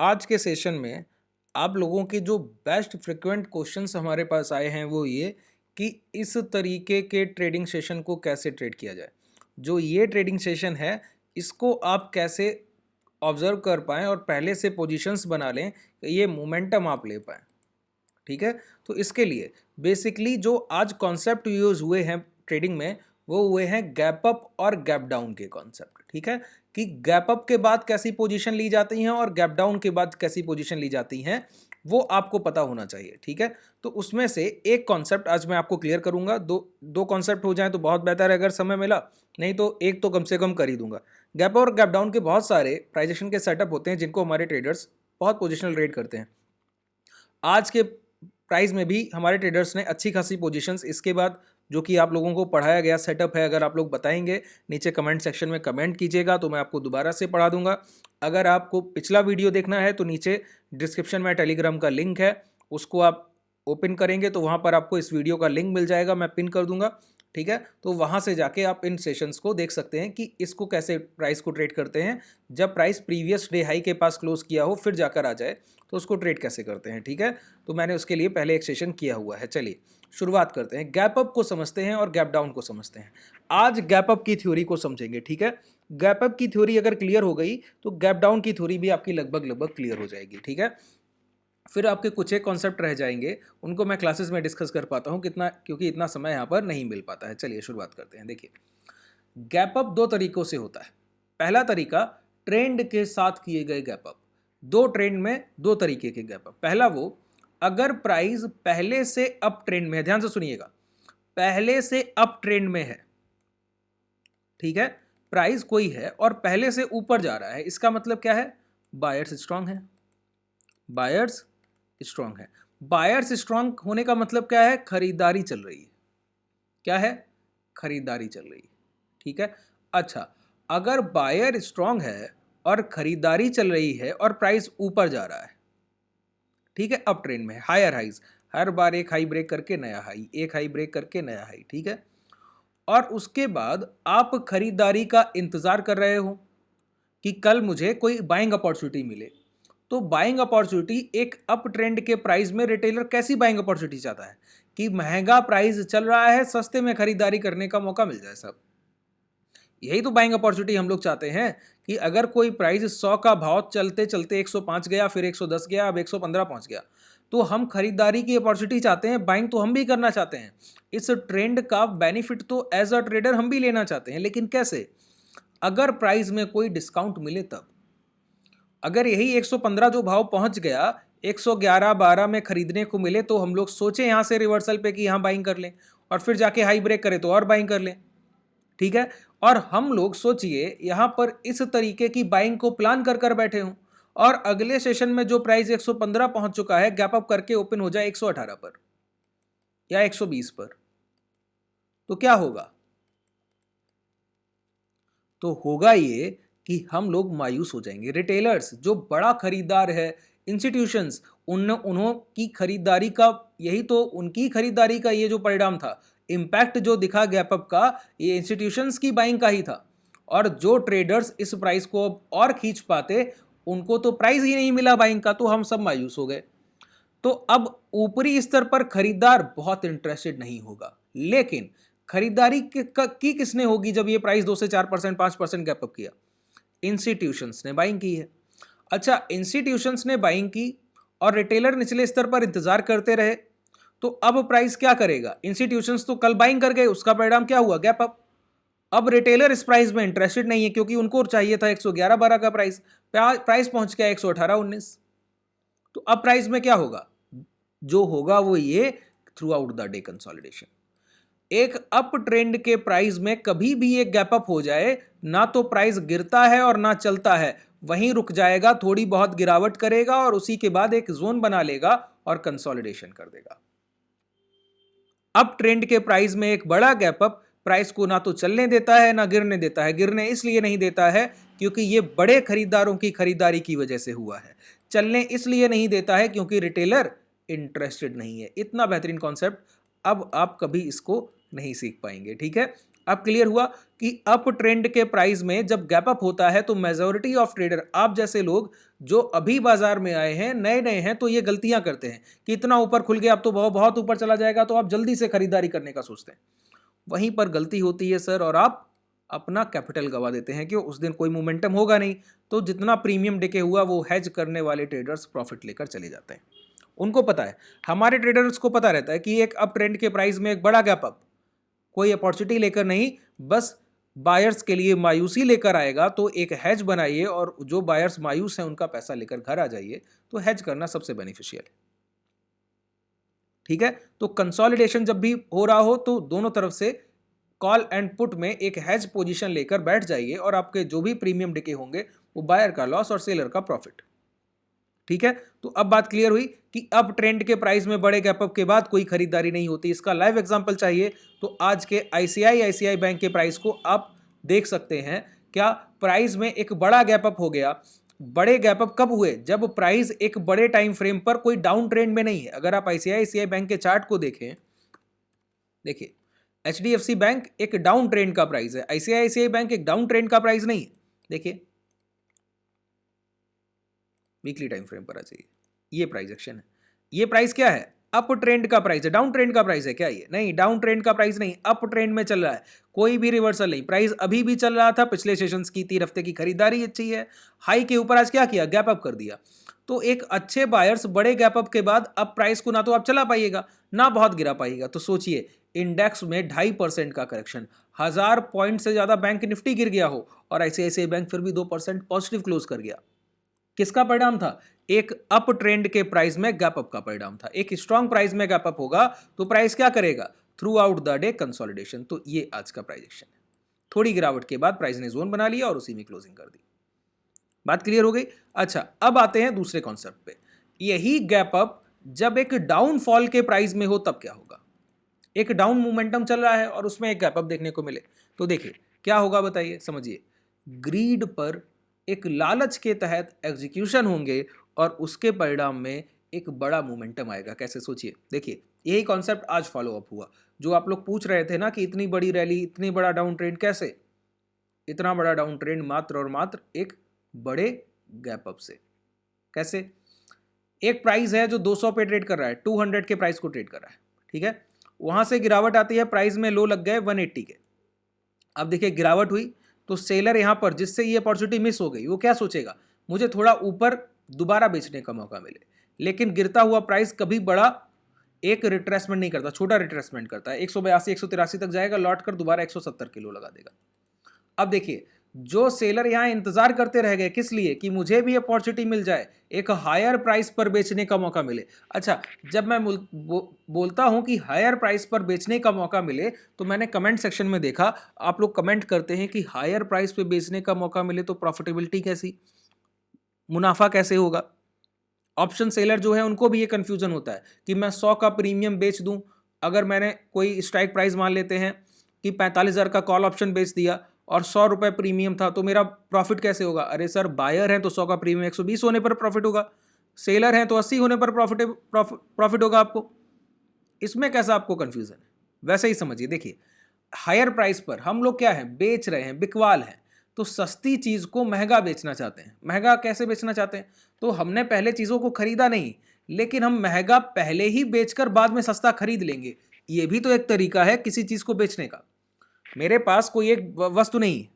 आज के सेशन में आप लोगों के जो बेस्ट फ्रिक्वेंट क्वेश्चंस हमारे पास आए हैं वो ये कि इस तरीके के ट्रेडिंग सेशन को कैसे ट्रेड किया जाए। जो ये ट्रेडिंग सेशन है इसको आप कैसे ऑब्जर्व कर पाएँ और पहले से पोजीशंस बना लें कि ये मोमेंटम आप ले पाएँ। ठीक है, तो इसके लिए बेसिकली जो आज कॉन्सेप्ट यूज हुए हैं ट्रेडिंग में वो हुए हैं गैप अप और गैप डाउन के कॉन्सेप्ट। ठीक है, कि गैप अप के बाद कैसी पोजीशन ली जाती हैं और गैप डाउन के बाद कैसी पोजीशन ली जाती हैं वो आपको पता होना चाहिए। ठीक है, तो उसमें से एक कॉन्सेप्ट आज मैं आपको क्लियर करूंगा। दो कॉन्सेप्ट हो जाए तो बहुत बेहतर है अगर समय मिला, नहीं तो एक तो कम से कम कर ही दूंगा। गैप और गैप डाउन के बहुत सारे प्राइजेशन के सेटअप होते हैं जिनको हमारे ट्रेडर्स बहुत पोजिशनल ट्रेड करते हैं। आज के प्राइस में भी हमारे ट्रेडर्स ने अच्छी खासी पोजीशंस इसके बाद जो कि आप लोगों को पढ़ाया गया सेटअप है, अगर आप लोग बताएंगे नीचे कमेंट सेक्शन में कमेंट कीजिएगा तो मैं आपको दोबारा से पढ़ा दूंगा। अगर आपको पिछला वीडियो देखना है तो नीचे डिस्क्रिप्शन में टेलीग्राम का लिंक है, उसको आप ओपन करेंगे तो वहाँ पर आपको इस वीडियो का लिंक मिल जाएगा, मैं पिन कर दूंगा। ठीक है, तो वहाँ से जाके आप इन सेशंस को देख सकते हैं कि इसको कैसे प्राइस को ट्रेड करते हैं। जब प्राइस प्रीवियस डे हाई के पास क्लोज किया हो फिर जाकर आ जाए तो उसको ट्रेड कैसे करते हैं। ठीक है, तो मैंने उसके लिए पहले एक सेशन किया हुआ है। चलिए शुरुआत करते हैं, गैप अप को समझते हैं और गैप डाउन को समझते हैं। आज गैप अप की थ्योरी को समझेंगे। ठीक है, गैप अप की थ्योरी अगर क्लियर हो गई तो गैप डाउन की थ्योरी भी आपकी लगभग क्लियर हो जाएगी। ठीक है, फिर आपके कुछ एक कॉन्सेप्ट रह जाएंगे, उनको मैं क्लासेस में डिस्कस कर पाता हूँ कितना, क्योंकि इतना समय यहाँ पर नहीं मिल पाता है। चलिए शुरुआत करते हैं। देखिए, गैप अप दो तरीकों से होता है। पहला तरीका ट्रेंड के साथ किए गए गैप अप। दो ट्रेंड में दो तरीके के गैप अप। पहला वो, अगर प्राइस पहले से अप ट्रेंड में है, ध्यान से सुनिएगा, पहले से अप ट्रेंड में है। ठीक है, प्राइस कोई है और पहले से ऊपर जा रहा है, इसका मतलब क्या है, बायर्स स्ट्रांग है। बायर्स स्ट्रांग है। बायर्स स्ट्रांग होने का मतलब क्या है, खरीदारी चल रही है। क्या है, खरीदारी चल रही है। ठीक है, अच्छा, अगर बायर स्ट्रांग है और खरीदारी चल रही है और प्राइस ऊपर जा रहा है, ठीक है, अप ट्रेंड में, हायर हाइज, हर बार एक हाई ब्रेक करके नया हाई, एक हाई ब्रेक करके नया हाई। ठीक है, और उसके बाद आप खरीदारी का इंतजार कर रहे हो कि कल मुझे कोई बाइंग अपॉर्चुनिटी मिले। तो बाइंग अपॉर्चुनिटी एक अप ट्रेंड के प्राइस में रिटेलर कैसी बाइंग अपॉर्चुनिटी चाहता है कि महंगा प्राइस चल रहा है, सस्ते में खरीदारी करने का मौका मिल जाए। सब यही तो बाइंग अपॉर्चुनिटी हम लोग चाहते हैं कि अगर कोई प्राइस 100 का भाव चलते चलते 105 गया, फिर 110 गया, अब 115 पहुंच गया, तो हम खरीदारी की अपॉर्चुनिटी चाहते हैं, बाइंग तो हम भी करना चाहते हैं। इस ट्रेंड का बेनिफिट तो एज अ ट्रेडर हम भी लेना चाहते हैं, लेकिन कैसे, अगर प्राइस में कोई डिस्काउंट मिले तब। अगर यही 115 जो भाव पहुंच गया 111-12 में खरीदने को मिले तो हम लोग सोचे यहां से रिवर्सल पे कि यहां बाइंग कर लें, और फिर जाके हाई ब्रेक करे तो और बाइंग कर लें। ठीक है, और हम लोग सोचिए यहां पर इस तरीके की बाइंग को प्लान कर कर बैठे हों और अगले सेशन में जो प्राइस 115 पहुंच चुका है गैप अप करके ओपन हो जाए 118 पर या 120 पर, तो क्या होगा, तो होगा ये कि हम लोग मायूस हो जाएंगे। रिटेलर्स जो बड़ा खरीदार है, इंस्टीट्यूशंस, उन्हों की खरीदारी का, यही तो उनकी खरीदारी का ये जो परिणाम था, इंपैक्ट जो दिखा गैप अप का, ये इंस्टीट्यूशंस की बाइंग का ही था। और जो ट्रेडर्स इस प्राइस को और खींच पाते उनको तो प्राइस ही नहीं मिला बाइंग का, तो हम सब मायूस हो गए। तो अब ऊपरी स्तर पर खरीदार बहुत इंटरेस्टेड नहीं होगा, लेकिन खरीदारी की किसने होगी जब ये प्राइस 2 से 4%, 5% गैप अप किया, इंस्टीट्यूशंस ने बाइंग की है। अच्छा, इंस्टीट्यूशंस ने बाइंग की और रिटेलर निचले स्तर पर इंतजार करते रहे, तो अब प्राइस क्या करेगा, इंस्टीट्यूशंस तो कल बाइंग कर गए, उसका परिणाम क्या हुआ, गैप अप। अब रिटेलर इस प्राइस में इंटरेस्टेड नहीं है क्योंकि उनको चाहिए था 111-12 का प्राइस, प्राइस पहुंच गया 118-19। तो अब प्राइस में क्या होगा, जो होगा वो ये, through out the day consolidation. एक अप ट्रेंड के प्राइस में कभी भी एक गैप अप हो जाए, ना तो प्राइस गिरता है और ना चलता है, वहीं रुक जाएगा, थोड़ी बहुत गिरावट करेगा और उसी के बाद एक जोन बना लेगा और कंसोलिडेशन कर देगा। अप ट्रेंड के प्राइस में एक बड़ा गैप अप प्राइस को ना तो चलने देता है ना गिरने देता है। गिरने इसलिए नहीं देता है क्योंकि ये बड़े खरीदारों की खरीदारी की वजह से हुआ है। चलने इसलिए नहीं देता है क्योंकि रिटेलर इंटरेस्टेड नहीं है। इतना बेहतरीन कॉन्सेप्ट अब आप कभी इसको नहीं सीख पाएंगे। ठीक है, अब क्लियर हुआ कि अप ट्रेंड के प्राइस में जब गैप अप होता है तो मेजॉरिटी ऑफ ट्रेडर, आप जैसे लोग जो अभी बाजार में आए हैं, नए नए हैं, तो ये गलतियां करते हैं कि इतना ऊपर खुल गया, अब तो बहुत बहुत ऊपर चला जाएगा, तो आप जल्दी से खरीदारी करने का सोचते हैं। वहीं पर गलती होती है सर, और आप अपना कैपिटल गवा देते हैं कि उस दिन कोई मोमेंटम होगा नहीं, तो जितना प्रीमियम डिके हुआ वो हेज करने वाले ट्रेडर्स प्रॉफिट लेकर चले जाते हैं। उनको पता है, हमारे ट्रेडर्स को पता रहता है कि एक अप ट्रेंड के प्राइस में एक बड़ा गैप अप कोई अपॉर्चुनिटी लेकर नहीं, बस बायर्स के लिए मायूसी लेकर आएगा, तो एक हेज बनाइए और जो बायर्स मायूस हैं उनका पैसा लेकर घर आ जाइए, तो हेज करना सबसे बेनिफिशियल है। ठीक है, तो कंसोलिडेशन जब भी हो रहा हो तो दोनों तरफ से कॉल एंड पुट में एक हेज पोजीशन लेकर बैठ जाइए, और आपके जो भी प्रीमियम डिके होंगे वो बायर का लॉस और सेलर का प्रॉफिट। ठीक है, तो अब बात क्लियर हुई कि अब ट्रेंड के प्राइस में बड़े गैप अप के बाद कोई खरीदारी नहीं होती। इसका लाइव एग्जांपल चाहिए तो आज के आईसीआईसीआई बैंक के प्राइस को आप देख सकते हैं। क्या प्राइस में एक बड़ा गैप अप हो गया? बड़े गैप अप कब हुए? जब प्राइस एक बड़े टाइम फ्रेम पर कोई डाउन ट्रेंड में नहीं है। अगर आप आईसीआईसीआई बैंक के चार्ट को देखें, देखिए एचडीएफसी बैंक एक डाउन ट्रेंड का प्राइस है, आईसीआईसीआई बैंक एक डाउन ट्रेंड का प्राइस नहीं है। देखिए वीकली टाइम फ्रेम पर आ जाइए, ये प्राइस एक्शन है। ये प्राइस क्या है? अप ट्रेंड का प्राइस है। डाउन ट्रेंड का प्राइस है क्या ये? नहीं, डाउन ट्रेंड का प्राइस नहीं, अप ट्रेंड में चल रहा है, कोई भी रिवर्सल नहीं। प्राइस अभी भी चल रहा था, पिछले सेशंस की 3 हफ्ते की खरीदारी अच्छी है, हाई के ऊपर आज क्या किया? गैप अप कर दिया। तो एक अच्छे बायर्स बड़े गैप अप के बाद अब प्राइस को ना तो आप चला पाइएगा ना बहुत गिरा पाइएगा। तो सोचिए, इंडेक्स में 2.5% का करेक्शन, 1000 पॉइंट से ज्यादा बैंक निफ्टी गिर गया हो और आईसीआईसीआई बैंक फिर भी 2% पॉजिटिव क्लोज कर गया। किसका परिणाम था? एक अप ट्रेंड के प्राइस में गैप अप का परिणाम था। एक स्ट्रॉन्ग प्राइस में गैप अप होगा तो प्राइस क्या करेगा? Through out the day consolidation. तो ये आज का प्राइस एक्शन है। थोड़ी गिरावट के बाद प्राइस ने जोन बना लिया और उसी में क्लोजिंग कर दी। बात क्लियर हो गई? अच्छा, अब आते हैं दूसरे कॉन्सेप्ट पे। यही गैप अप जब एक डाउनफॉल के प्राइस में हो तब क्या होगा? एक डाउन मोमेंटम चल रहा है और उसमें एक गैप अप देखने को मिले, तो देखिए क्या होगा, बताइए, समझिए। ग्रीड पर एक लालच के तहत एग्जीक्यूशन होंगे और उसके परिणाम में एक बड़ा मोमेंटम आएगा। कैसे? सोचिए, देखिए यही कॉन्सेप्ट आज फॉलो अप हुआ। जो आप लोग पूछ रहे थे ना कि इतनी बड़ी रैली, इतनी बड़ा डाउन ट्रेंड कैसे? इतना बड़ा डाउन ट्रेंड मात्र और मात्र एक बड़े गैप अप से। कैसे? एक प्राइस है जो 200 पे ट्रेड कर रहा है, 200 के प्राइस को ट्रेड कर रहा है, ठीक है, वहां से गिरावट आती है, प्राइस में लो लग गए 180 के। अब देखिए गिरावट हुई तो सेलर यहां पर, जिससे ये अपॉर्चुनिटी मिस हो गई, वो क्या सोचेगा? मुझे थोड़ा ऊपर दोबारा बेचने का मौका मिले। लेकिन गिरता हुआ प्राइस कभी बड़ा एक रिट्रेसमेंट नहीं करता, छोटा रिट्रेसमेंट करता है। 182 183 तक जाएगा, लौट कर दोबारा 170 किलो लगा देगा। अब देखिए, जो सेलर यहां इंतजार करते रह गए, किस लिए? कि मुझे भी अपॉर्चुनिटी मिल जाए, एक हायर प्राइस पर बेचने का मौका मिले। अच्छा, जब मैं बोलता हूं कि हायर प्राइस पर बेचने का मौका मिले, तो मैंने कमेंट सेक्शन में देखा, आप लोग कमेंट करते हैं कि हायर प्राइस पे बेचने का मौका मिले तो प्रॉफिटेबिलिटी कैसी, मुनाफा कैसे होगा? ऑप्शन सेलर जो है उनको भी ये कंफ्यूजन होता है कि मैं 100 का प्रीमियम बेच दूं, अगर मैंने कोई स्ट्राइक प्राइस मान लेते हैं कि 45,000 का कॉल ऑप्शन बेच दिया और 100 रुपए प्रीमियम था, तो मेरा प्रॉफिट कैसे होगा? अरे सर, बायर है तो 100 का प्रीमियम 120 होने पर प्रॉफिट होगा, सेलर है तो 80 होने पर प्रॉफिट होगा आपको। इसमें कैसा आपको कंफ्यूजन है? वैसे ही समझिए, देखिए हायर प्राइस पर हम लोग क्या है, बेच रहे हैं, बिकवाल है, तो सस्ती चीज को महंगा बेचना चाहते हैं। महंगा कैसे बेचना चाहते हैं? तो हमने पहले चीजों को खरीदा नहीं, लेकिन हम महंगा पहले ही बेचकर बाद में सस्ता खरीद लेंगे। ये भी तो एक तरीका है किसी चीज को बेचने का। मेरे पास कोई एक वस्तु नहीं है,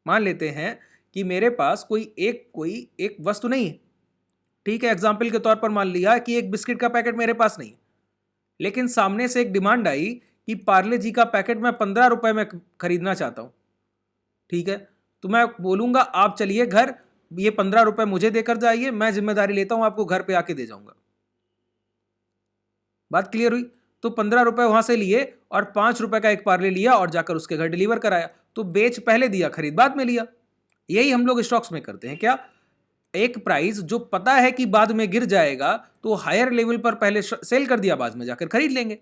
मान लेते हैं कि मेरे पास कोई एक वस्तु नहीं है, ठीक है, एग्जाम्पल के तौर पर मान लिया कि एक बिस्किट का पैकेट मेरे पास नहीं है, लेकिन सामने से एक डिमांड आई कि पार्ले जी का पैकेट मैं 15 रुपए में खरीदना चाहता हूं, ठीक है, तो मैं बोलूंगा आप चलिए घर, ये 15 रुपए मुझे देकर जाइए, मैं जिम्मेदारी लेता हूं, आपको घर पे आके दे जाऊंगा। बात क्लियर हुई? तो 15 रुपए वहां से लिए और 5 रुपए का एक पार्ले लिया और जाकर उसके घर डिलीवर कराया। तो बेच पहले दिया, खरीद बाद में लिया। यही हम लोग स्टॉक्स में करते हैं। क्या? एक प्राइस जो पता है कि बाद में गिर जाएगा, तो हायर लेवल पर पहले सेल कर दिया, बाद में जाकर खरीद लेंगे।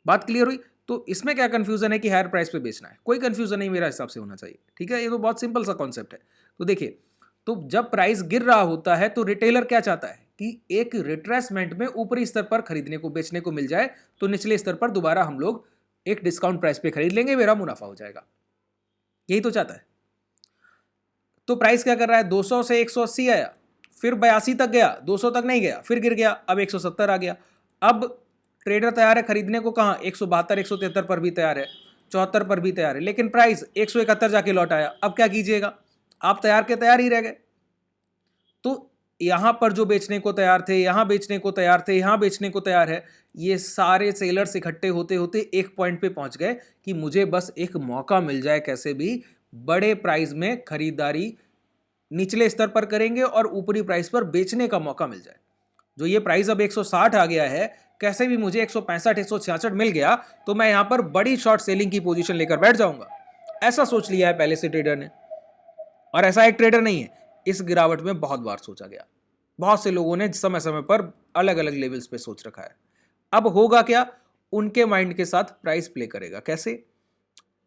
बात क्लियर हुई? तो इसमें क्या कंफ्यूजन है कि हायर प्राइस पे बेचना है? कोई कंफ्यूजन नहीं मेरा हिसाब से होना चाहिए, ठीक है, ये तो बहुत सिंपल सा कॉन्सेप्ट है। तो देखिए, तो जब प्राइस गिर रहा होता है तो रिटेलर क्या चाहता है कि एक रिट्रेसमेंट में ऊपरी स्तर पर खरीदने को, बेचने को मिल जाए, तो निचले स्तर पर दोबारा हम लोग एक डिस्काउंट प्राइस पे खरीद लेंगे, मेरा मुनाफा हो जाएगा, यही तो चाहता है। तो प्राइस क्या कर रहा है, 200 से 180 आया, फिर 82 तक गया, 200 तक नहीं गया, फिर गिर गया, अब 170 आ गया। अब ट्रेडर तैयार है खरीदने को, कहाँ 172 173 पर भी तैयार है, 74 पर भी तैयार है, लेकिन प्राइस 171 जाके लौट आया। अब क्या कीजिएगा, आप तैयार के तैयार ही रह गए। तो यहां पर जो बेचने को तैयार थे, यहां बेचने को तैयार थे, यहां बेचने को तैयार है, ये सारे सेलर्स इकट्ठे होते होते एक पॉइंट पे पहुंच गए कि मुझे बस एक मौका मिल जाए, कैसे भी बड़े प्राइस में खरीदारी निचले स्तर पर करेंगे और ऊपरी प्राइस पर बेचने का मौका मिल जाए। जो ये प्राइस अब 160 आ गया है, कैसे भी मुझे 165 166 मिल गया तो मैं यहां पर बड़ी शॉर्ट सेलिंग की पोजीशन लेकर बैठ जाऊंगा, ऐसा सोच लिया है पहले से ट्रेडर ने। और ऐसा एक ट्रेडर नहीं है, इस गिरावट में बहुत बार सोचा गया, बहुत से लोगों ने समय समय पर अलग अलग लेवल्स पे सोच रखा है। अब होगा क्या, उनके माइंड के साथ प्राइस प्ले करेगा। कैसे,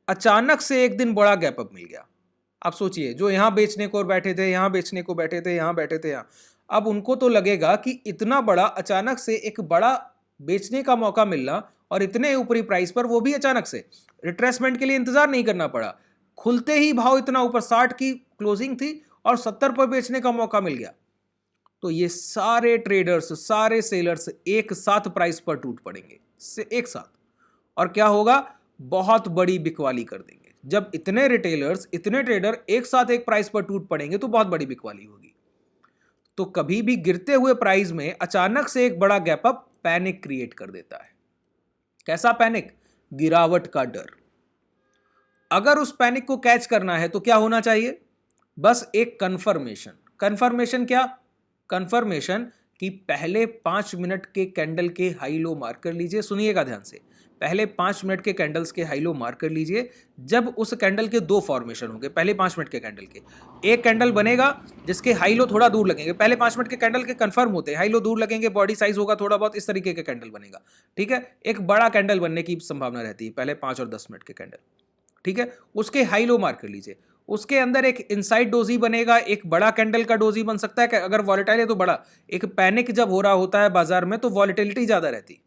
अचानक से एक दिन बड़ा गैप अप मिल गया। आप सोचिए, जो यहां बेचने को बैठे थे, यहां बेचने को बैठे थे, यहां बैठे थे, यहां, अब उनको तो लगेगा कि इतना बड़ा अचानक से एक बड़ा बेचने का मौका मिलना, और इतने ऊपरी प्राइस पर, वो भी अचानक से, रिट्रेसमेंट के लिए इंतजार नहीं करना पड़ा, खुलते ही भाव इतना ऊपर, 60 की क्लोजिंग थी और 70 पर बेचने का मौका मिल गया। तो ये सारे ट्रेडर्स, सारे सेलर्स एक साथ प्राइस पर टूट पड़ेंगे, एक साथ, और क्या होगा, बहुत बड़ी बिकवाली कर देंगे। जब इतने रिटेलर्स, इतने ट्रेडर एक साथ एक प्राइस पर टूट पड़ेंगे तो बहुत बड़ी बिकवाली होगी। तो कभी भी गिरते हुए प्राइस में अचानक से एक बड़ा गैप अप पैनिक क्रिएट कर देता है। कैसा पैनिक, गिरावट का डर। अगर उस पैनिक को कैच करना है तो क्या होना चाहिए, बस एक कंफर्मेशन। कंफर्मेशन क्या, कंफर्मेशन कि पहले 5 मिनट के कैंडल के हाई लो मार्क कर लीजिए। सुनिएगा ध्यान से, पहले 5 मिनट के कैंडल्स के हाई लो मार्क कर लीजिए। जब उस कैंडल के दो फॉर्मेशन होंगे, पहले 5 मिनट के कैंडल के, एक कैंडल बनेगा जिसके हाई लो थोड़ा दूर लगेंगे, पहले 5 मिनट के कैंडल के कंफर्म होते हैं, हाई लो दूर लगेंगे, बॉडी साइज होगा थोड़ा बहुत, इस तरीके का कैंडल बनेगा, ठीक है। एक बड़ा कैंडल बनने की संभावना रहती है पहले 5 और 10 मिनट के कैंडल, ठीक है, उसके हाई लो मार्क कर लीजिए। उसके अंदर एक इनसाइड डोजी बनेगा, एक बड़ा कैंडल का डोजी बन सकता है, अगर वॉलेटाइल है तो बड़ा। एक पैनिक जब हो रहा होता है बाजार में तो वॉलेटिलिटी ज्यादा रहती,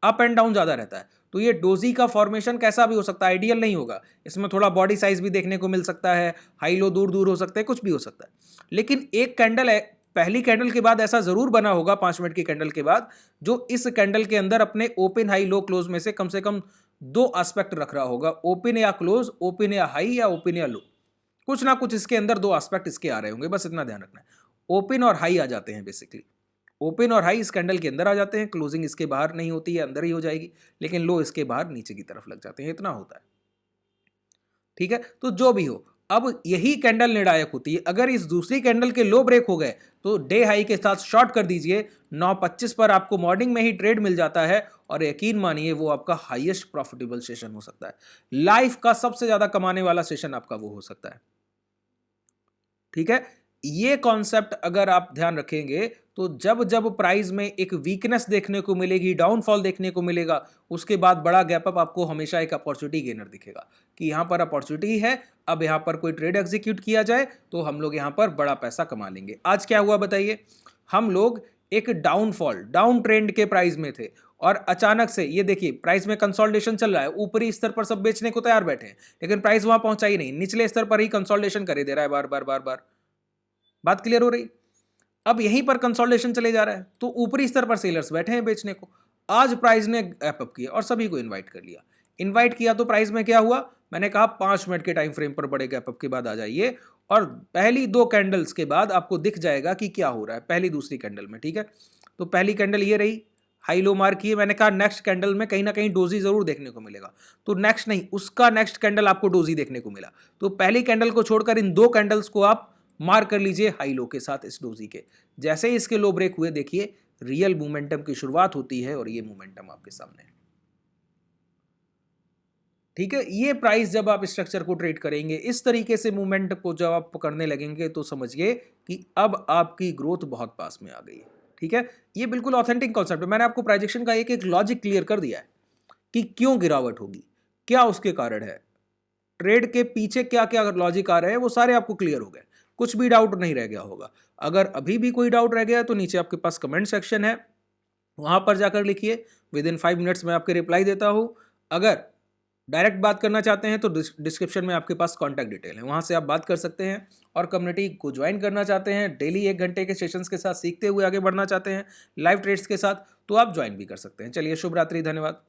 अप एंड डाउन ज्यादा रहता है, तो ये डोजी का फॉर्मेशन कैसा भी हो सकता है, आइडियल नहीं होगा। इसमें थोड़ा बॉडी साइज भी देखने को मिल सकता है, हाई लो दूर दूर हो सकता है, कुछ भी हो सकता है। लेकिन एक कैंडल है, पहली कैंडल के बाद ऐसा जरूर बना होगा, 5 मिनट की कैंडल के बाद, जो इस कैंडल के अंदर अपने ओपन हाई लो क्लोज में से कम दो एस्पेक्ट रख रहा होगा, ओपन या क्लोज, ओपन या हाई या ओपन या लो, कुछ ना कुछ इसके अंदर दो एस्पेक्ट इसके आ रहे होंगे, बस इतना ध्यान रखना है। ओपन और हाई आ जाते हैं बेसिकली, ओपन और हाई इस कैंडल के अंदर आ जाते हैं, क्लोजिंग इसके बाहर नहीं होती है, अंदर ही हो जाएगी, लेकिन लो इसके बाहर नीचे की तरफ लग जाते हैं, इतना होता है, ठीक है। तो जो भी हो, अब यही कैंडल निर्णायक होती है। अगर इस दूसरी कैंडल के लो ब्रेक हो गए तो डे हाई के साथ शॉर्ट कर दीजिए, 9:25 पर आपको मॉर्निंग में ही ट्रेड मिल जाता है, और यकीन मानिए वो आपका हाईएस्ट प्रॉफिटेबल सेशन हो सकता है, लाइफ का सबसे ज्यादा कमाने वाला सेशन आपका वो हो सकता है, ठीक है। ये कॉन्सेप्ट अगर आप ध्यान रखेंगे तो जब जब प्राइस में एक वीकनेस देखने को मिलेगी, डाउनफॉल देखने को मिलेगा, उसके बाद बड़ा गैप अप, आपको हमेशा एक अपॉर्चुनिटी गेनर दिखेगा कि यहां पर अपॉर्चुनिटी है, अब यहां पर कोई ट्रेड एग्जीक्यूट किया जाए तो हम लोग यहां पर बड़ा पैसा कमा लेंगे। आज क्या हुआ बताइए, हम लोग एक डाउनफॉल, डाउन ट्रेंड के प्राइस में थे, और अचानक से ये देखिए प्राइस में कंसोलिडेशन चल रहा है, ऊपरी स्तर पर सब बेचने को तैयार बैठे हैं, लेकिन प्राइस वहां पहुंचा ही नहीं, निचले स्तर पर ही कंसोलिडेशन करे दे रहा है बार बार बार बार। बात क्लियर हो रही, अब यहीं पर कंसोलिडेशन चले जा रहा है, तो ऊपरी स्तर पर सेलर्स बैठे हैं बेचने को। आज प्राइस ने गैप अप किया और सभी को इनवाइट कर लिया। इनवाइट किया तो प्राइस में क्या हुआ, मैंने कहा 5 मिनट के टाइम फ्रेम पर बड़े गैप अप के बाद आ जाइए, और पहली दो कैंडल्स के बाद आपको दिख जाएगा कि क्या हो रहा है, पहली दूसरी कैंडल में, ठीक है। तो पहली कैंडल ये रही, हाई लो मार्क किए, मैंने कहा नेक्स्ट कैंडल में कहीं ना कहीं डोजी जरूर देखने को मिलेगा, तो नेक्स्ट नहीं, उसका नेक्स्ट कैंडल आपको डोजी देखने को मिला, तो पहली कैंडल को छोड़कर इन दो कैंडल्स को आप मार्क कर लीजिए हाई लो के साथ इस डोजी के। जैसे ही इसके लो ब्रेक हुए, देखिए रियल मोमेंटम की शुरुआत होती है, और ये मोमेंटम आपके सामने है, ठीक है। ये प्राइस जब आप स्ट्रक्चर को ट्रेड करेंगे, इस तरीके से मूवमेंट को जब आप पकड़ने लगेंगे, तो समझिए कि अब आपकी ग्रोथ बहुत पास में आ गई है, ठीक है। ये बिल्कुल ऑथेंटिक कॉन्सेप्ट है, मैंने आपको प्राइजेक्शन का एक एक लॉजिक क्लियर कर दिया है कि क्यों गिरावट होगी, क्या उसके कारण है, ट्रेड के पीछे क्या क्या लॉजिक आ रहे हैं, वो सारे आपको क्लियर हो गए, कुछ भी डाउट नहीं रह गया होगा। अगर अभी भी कोई डाउट रह गया तो नीचे आपके पास कमेंट सेक्शन है, वहां पर जाकर लिखिए, विद इन 5 मिनट्स में आपके रिप्लाई देता हूं। अगर डायरेक्ट बात करना चाहते हैं तो डिस्क्रिप्शन में आपके पास कॉन्टैक्ट डिटेल है, वहाँ से आप बात कर सकते हैं। और कम्युनिटी को ज्वाइन करना चाहते हैं, डेली 1 घंटे के सेशंस के साथ सीखते हुए आगे बढ़ना चाहते हैं लाइव ट्रेड्स के साथ, तो आप ज्वाइन भी कर सकते हैं। चलिए, शुभ रात्रि, धन्यवाद।